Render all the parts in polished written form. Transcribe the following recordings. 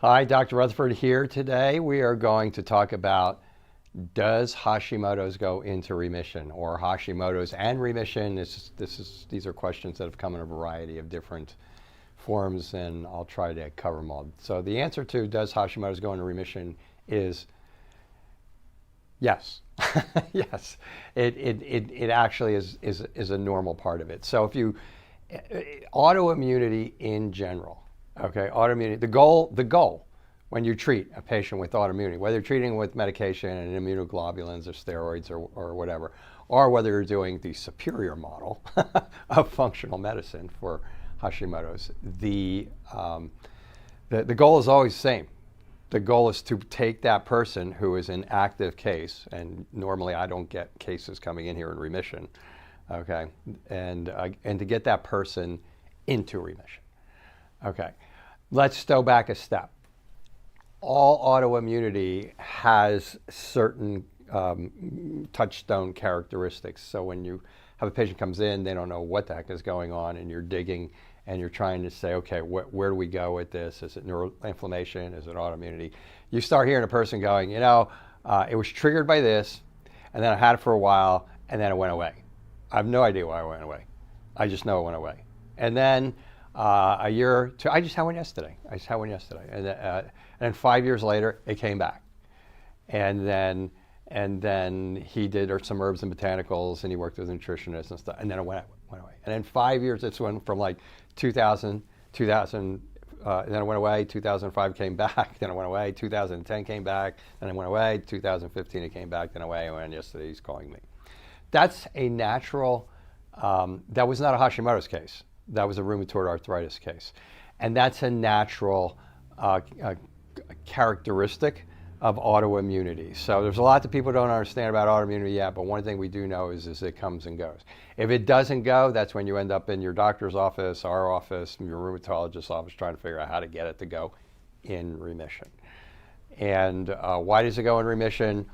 Hi, Dr. Rutherford here. Today we are going to talk about, does Hashimoto's go into remission, or Hashimoto's and remission? These are questions that have come in a variety of different forms, and I'll try to cover them all. So the answer to does Hashimoto's go into remission is yes. Yes, it actually is a normal part of it. So if you, autoimmunity in general, okay, autoimmunity, the goal when you treat a patient with autoimmunity, whether you're treating with medication and immunoglobulins or steroids or whatever, or whether you're doing the superior model of functional medicine for Hashimoto's, the goal is always the same. The goal is to take that person who is in active case, and normally I don't get cases coming in here in remission, okay, and to get that person into remission. Okay, let's go back a step. All autoimmunity has certain touchstone characteristics. So when you have a patient comes in, they don't know what the heck is going on, and you're digging and you're trying to say, okay, where do we go with this? Is it neuroinflammation? Is it autoimmunity? You start hearing a person going, it was triggered by this, and then I had it for a while, and then it went away. I have no idea why it went away. I just know it went away. And then a year or two, I just had one yesterday. And then 5 years later, it came back. And then he did some herbs and botanicals, and he worked with nutritionists and stuff, and then it went away. And then 5 years, it's went from like 2000, and then it went away, 2005 came back, then it went away, 2010 came back, then it went away, 2015 it came back, then away, and yesterday he's calling me. That's a natural, that was not a Hashimoto's case. That was a rheumatoid arthritis case. And that's a natural characteristic of autoimmunity. So there's a lot that people don't understand about autoimmunity yet, but one thing we do know is it comes and goes. If it doesn't go, that's when you end up in your doctor's office, our office, your rheumatologist's office, trying to figure out how to get it to go in remission. And why does it go in remission?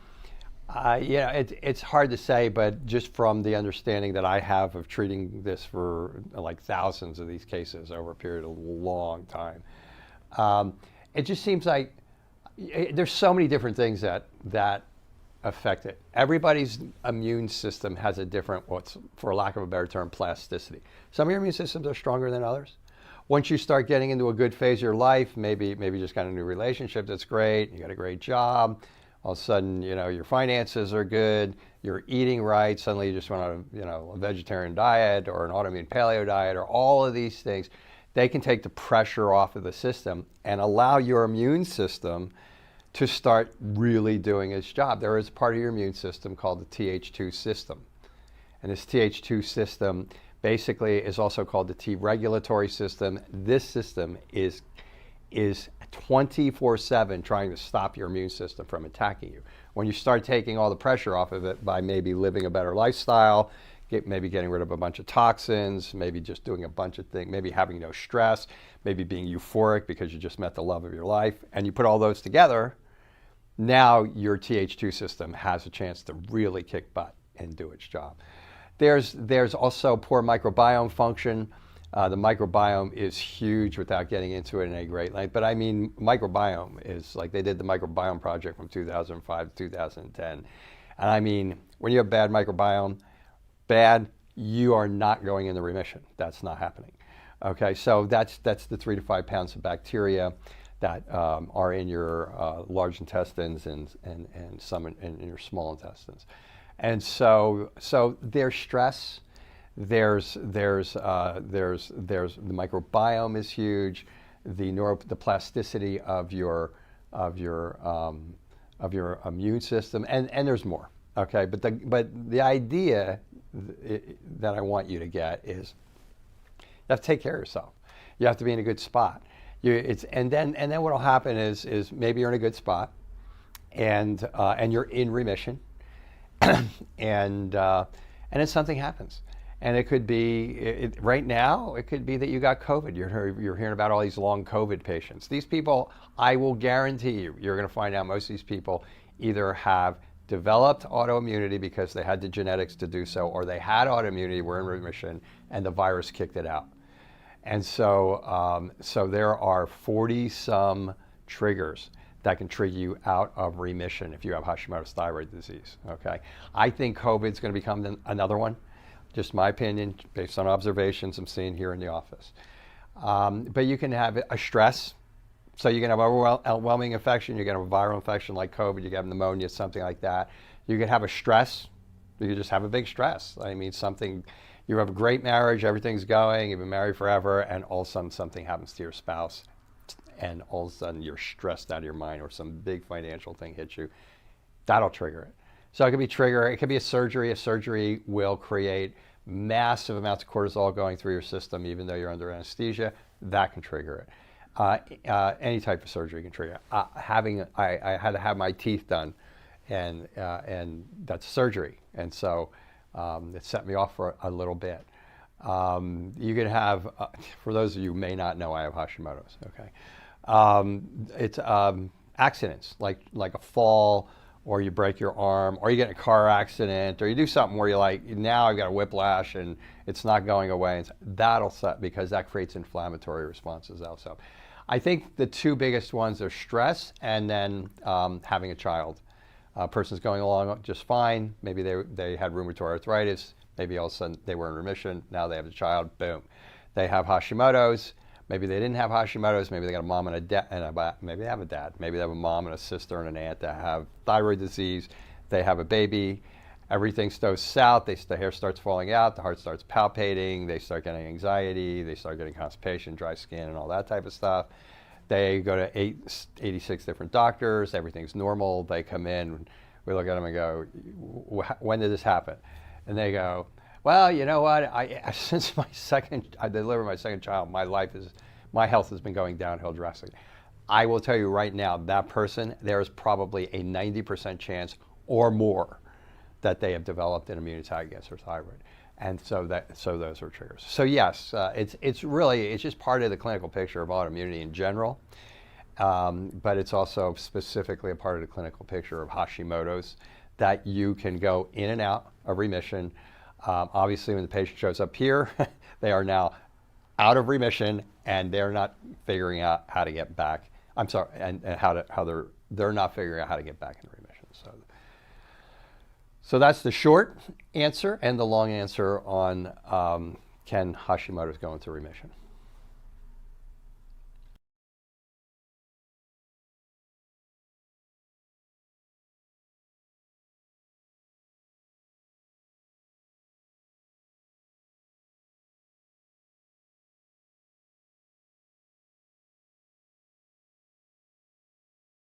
It's hard to say, but just from the understanding that I have of treating this for like thousands of these cases over a period of a long time, it just seems like there's so many different things that affect it. Everybody's immune system has a different, for lack of a better term, plasticity. Some of your immune systems are stronger than others. Once you start getting into a good phase of your life, maybe you just got a new relationship that's great, you got a great job, all of a sudden, your finances are good, you're eating right, suddenly you just went on a vegetarian diet or an autoimmune paleo diet, or all of these things. They can take the pressure off of the system and allow your immune system to start really doing its job. There is a part of your immune system called the Th2 system. And this Th2 system basically is also called the T regulatory system. This system is 24/7 trying to stop your immune system from attacking you. When you start taking all the pressure off of it by maybe living a better lifestyle, maybe getting rid of a bunch of toxins, maybe just doing a bunch of things, maybe having no stress, maybe being euphoric because you just met the love of your life, and you put all those together, now your Th2 system has a chance to really kick butt and do its job. There's also poor microbiome function. The microbiome is huge without getting into it in a great length. But I mean, microbiome is like, they did the microbiome project from 2005 to 2010. And I mean, when you have bad microbiome, you are not going into remission. That's not happening. Okay, so that's the 3 to 5 pounds of bacteria that are in your large intestines and some in your small intestines. And so there's stress. There's the microbiome is huge. The plasticity of your immune system, and there's more. Okay, but the idea that I want you to get is you have to take care of yourself. You have to be in a good spot. And then what will happen is maybe you're in a good spot, and you're in remission, and then something happens. And it could be, right now, it could be that you got COVID. You're hearing about all these long COVID patients. These people, I will guarantee you're going to find out most of these people either have developed autoimmunity because they had the genetics to do so, or they had autoimmunity, were in remission, and the virus kicked it out. And so there are 40-some triggers that can trigger you out of remission if you have Hashimoto's thyroid disease, okay? I think COVID's going to become another one, just my opinion, based on observations I'm seeing here in the office. But you can have a stress. So you can have overwhelming infection, you can have a viral infection like COVID, you can have pneumonia, something like that. You can have a stress, you can just have a big stress. I mean, you have a great marriage, everything's going, you've been married forever, and all of a sudden something happens to your spouse, and all of a sudden you're stressed out of your mind, or some big financial thing hits you. That'll trigger it. So it could be a surgery. A surgery will create massive amounts of cortisol going through your system, even though you're under anesthesia. That can trigger it. Any type of surgery can trigger. I had to have my teeth done, and that's surgery, and so it set me off for a little bit. You can have, for those of you who may not know, I have Hashimoto's. Okay, it's accidents like a fall, or you break your arm, or you get in a car accident, or you do something where you're like, now I've got a whiplash and it's not going away. And that'll set, because that creates inflammatory responses also. I think the two biggest ones are stress, and then having a child. A person's going along just fine. Maybe they had rheumatoid arthritis. Maybe all of a sudden they were in remission. Now they have a child. Boom. They have Hashimoto's. Maybe they didn't have Hashimoto's. Maybe they got a mom and a dad, maybe they have a dad. Maybe they have a mom and a sister and an aunt that have thyroid disease. They have a baby. Everything goes south. The hair starts falling out. The heart starts palpating. They start getting anxiety. They start getting constipation, dry skin, and all that type of stuff. They go to 86 different doctors. Everything's normal. They come in. We look at them and go, when did this happen? And they go, well, you know what? Since I delivered my second child, my health has been going downhill drastically. I will tell you right now, that person, there is probably a 90% chance or more that they have developed an immune attack against their thyroid, and so those are triggers. So yes, it's just part of the clinical picture of autoimmunity in general, but it's also specifically a part of the clinical picture of Hashimoto's, that you can go in and out of remission. Obviously, when the patient shows up here, they are now out of remission, and they're not figuring out how to get back. I'm sorry, and they're not figuring out how to get back in remission. So that's the short answer, and the long answer on can Hashimoto's go into remission.